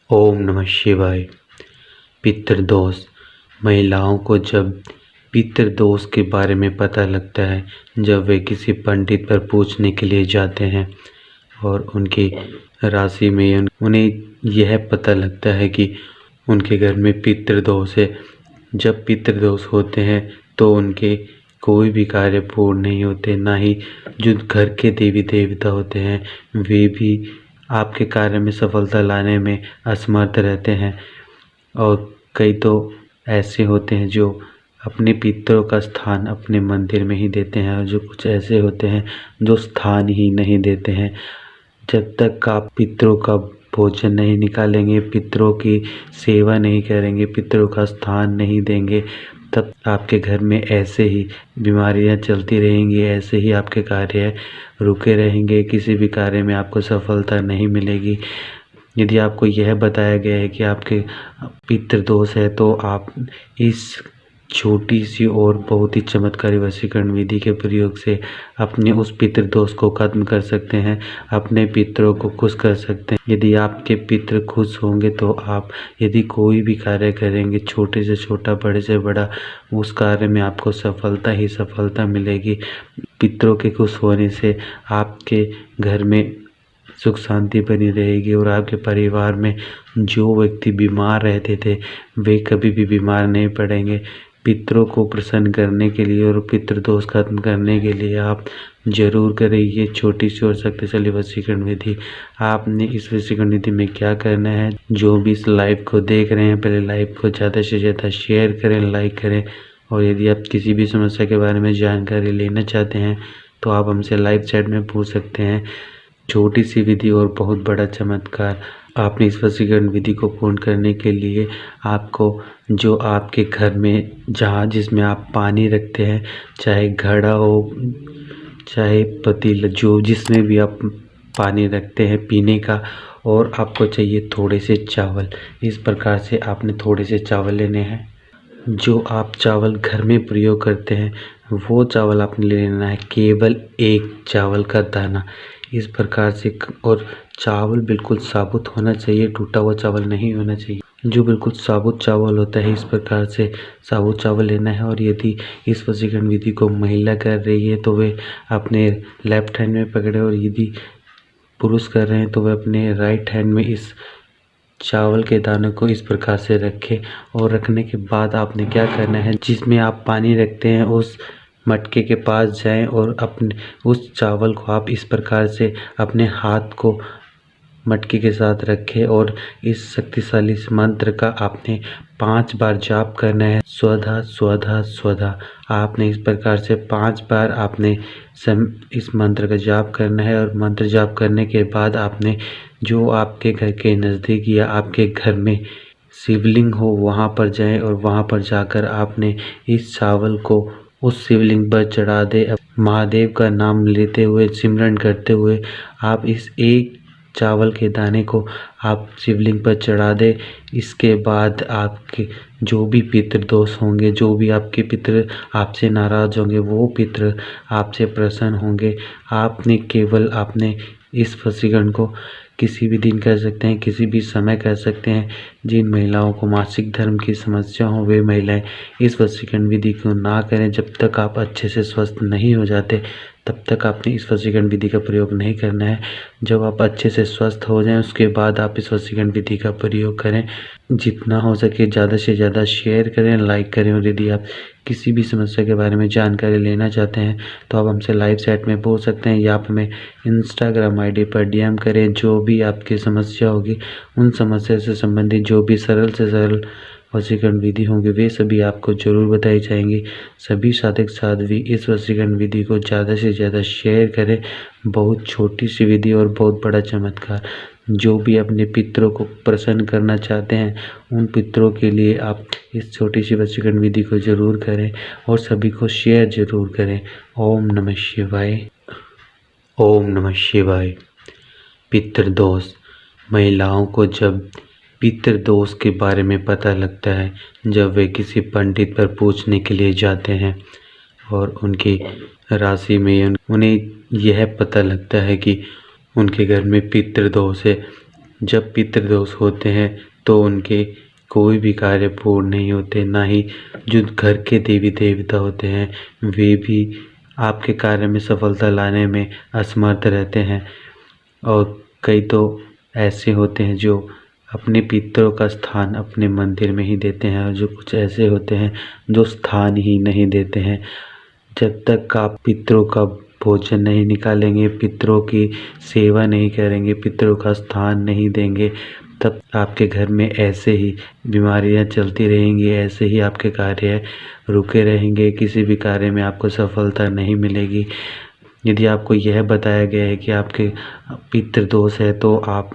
ओम नमः शिवाय। पितृदोष। महिलाओं को जब पितृदोष के बारे में पता लगता है, जब वे किसी पंडित पर पूछने के लिए जाते हैं और उनकी राशि में उन्हें यह पता लगता है कि उनके घर में पितृदोष है। जब पितृदोष होते हैं तो उनके कोई भी कार्य पूर्ण नहीं होते, ना ही जो घर के देवी देवता होते हैं वे भी आपके कार्य में सफलता लाने में असमर्थ रहते हैं। और कई तो ऐसे होते हैं जो अपने पितरों का स्थान अपने मंदिर में ही देते हैं, और जो कुछ ऐसे होते हैं जो स्थान ही नहीं देते हैं। जब तक आप पितरों का भोजन नहीं निकालेंगे, पितरों की सेवा नहीं करेंगे, पितरों का स्थान नहीं देंगे, तब आपके घर में ऐसे ही बीमारियां चलती रहेंगी, ऐसे ही आपके कार्य रुके रहेंगे, किसी भी कार्य में आपको सफलता नहीं मिलेगी। यदि आपको यह बताया गया है कि आपके पितृदोष है तो आप इस छोटी सी और बहुत ही चमत्कारी वशीकरण विधि के प्रयोग से अपने उस पितृदोष को खत्म कर सकते हैं, अपने पितरों को खुश कर सकते हैं। यदि आपके पितृ खुश होंगे तो आप यदि कोई भी कार्य करेंगे, छोटे से छोटा बड़े से बड़ा, उस कार्य में आपको सफलता ही सफलता मिलेगी। पितरों के खुश होने से आपके घर में सुख शांति बनी रहेगी और आपके परिवार में जो व्यक्ति बीमार रहते थे वे कभी भी बीमार नहीं पड़ेंगे। पितरों को प्रसन्न करने के लिए और पितृदोष खत्म करने के लिए आप जरूर करें ये छोटी सी और शक्तिशाली वशीकरण विधि। आपने इस वशीकरण विधि में क्या करना है, जो भी इस लाइव को देख रहे हैं पहले लाइव को ज़्यादा से ज़्यादा शेयर करें, लाइक करें। और यदि आप किसी भी समस्या के बारे में जानकारी लेना चाहते हैं तो आप हमसे लाइव चैट में पूछ सकते हैं। छोटी सी विधि और बहुत बड़ा चमत्कार। आपने इस वशीकरण विधि को पूर्ण करने के लिए आपको जो आपके घर में जिसमें आप पानी रखते हैं, चाहे घड़ा हो चाहे पतीला, जो जिसमें भी आप पानी रखते हैं पीने का, और आपको चाहिए थोड़े से चावल। इस प्रकार से आपने थोड़े से चावल लेने हैं। जो आप चावल घर में प्रयोग करते हैं वो चावल आपने ले लेना है, केवल एक चावल का दाना। इस प्रकार से, और चावल बिल्कुल साबुत होना चाहिए, टूटा हुआ चावल नहीं होना चाहिए, जो बिल्कुल साबुत चावल होता है। इस प्रकार से साबुत चावल लेना है। और यदि इस वशीकरण विधि को महिला कर रही है तो वे अपने लेफ्ट हैंड में पकड़े, और यदि पुरुष कर रहे हैं तो वे अपने राइट हैंड में इस चावल के दानों को इस प्रकार से रखें। और रखने के बाद आपने क्या करना है, जिसमें आप पानी रखते हैं उस मटके के पास जाएं और अपने उस चावल को आप इस प्रकार से अपने हाथ को मटके के साथ रखें, और इस शक्तिशाली मंत्र का आपने 5 बार जाप करना है, स्वधा स्वधा स्वधा। आपने इस प्रकार से 5 बार आपने इस मंत्र का जाप करना है। और मंत्र जाप करने के बाद आपने जो आपके घर के नज़दीक या आपके घर में शिवलिंग हो वहाँ पर जाएं, और वहाँ पर जाकर आपने इस चावल को उस शिवलिंग पर चढ़ा दे। महादेव का नाम लेते हुए, सिमरन करते हुए आप इस एक चावल के दाने को आप शिवलिंग पर चढ़ा दे। इसके बाद आपके जो भी पितृ दोष होंगे, जो भी आपके पितृ आपसे नाराज होंगे, वो पितृ आपसे प्रसन्न होंगे। आपने इस वशीकरण को किसी भी दिन कर सकते हैं, किसी भी समय कर सकते हैं। जिन महिलाओं को मासिक धर्म की समस्या हो वे महिलाएं इस वशीकरण विधि को ना करें। जब तक आप अच्छे से स्वस्थ नहीं हो जाते तब तक आपने इस वशीकरण विधि का प्रयोग नहीं करना है। जब आप अच्छे से स्वस्थ हो जाएं उसके बाद आप इस वशीकरण विधि का प्रयोग करें। जितना हो सके ज़्यादा से ज़्यादा शेयर करें, लाइक करें। और यदि आप किसी भी समस्या के बारे में जानकारी लेना चाहते हैं तो आप हमसे लाइव चैट में पूछ सकते हैं, या आप हमें इंस्टाग्राम आईडी पर डीएम करें। जो भी आपकी समस्या होगी, उन समस्या से संबंधित जो भी सरल से सरल वशीकरण विधि होंगे वे सभी आपको जरूर बताई जाएंगी। सभी साधक साध्वी इस वशीकरण विधि को ज़्यादा से ज़्यादा शेयर करें। बहुत छोटी सी विधि और बहुत बड़ा चमत्कार। जो भी अपने पितरों को प्रसन्न करना चाहते हैं उन पितरों के लिए आप इस छोटी सी वशीकरण विधि को जरूर करें और सभी को शेयर जरूर करें। ओम नमः शिवाय। ओम नमः शिवाय। पितृदोष। महिलाओं को जब पितृदोष के बारे में पता लगता है, जब वे किसी पंडित पर पूछने के लिए जाते हैं और उनकी राशि में उन्हें यह पता लगता है कि उनके घर में पितृदोष है, जब पितृदोष होते हैं तो उनके कोई भी कार्य पूर्ण नहीं होते, ना ही जो घर के देवी देवता होते हैं वे भी आपके कार्य में सफलता लाने में असमर्थ रहते हैं। और कई तो ऐसे होते हैं जो अपने पितरों का स्थान अपने मंदिर में ही देते हैं, और जो कुछ ऐसे होते हैं जो स्थान ही नहीं देते हैं। जब तक आप पितरों का भोजन नहीं निकालेंगे, पितरों की सेवा नहीं करेंगे, पितरों का स्थान नहीं देंगे, तब आपके घर में ऐसे ही बीमारियां चलती रहेंगी, ऐसे ही आपके कार्य रुके रहेंगे, किसी भी कार्य में आपको सफलता नहीं मिलेगी। यदि आपको यह बताया गया है कि आपके पितृदोष है तो आप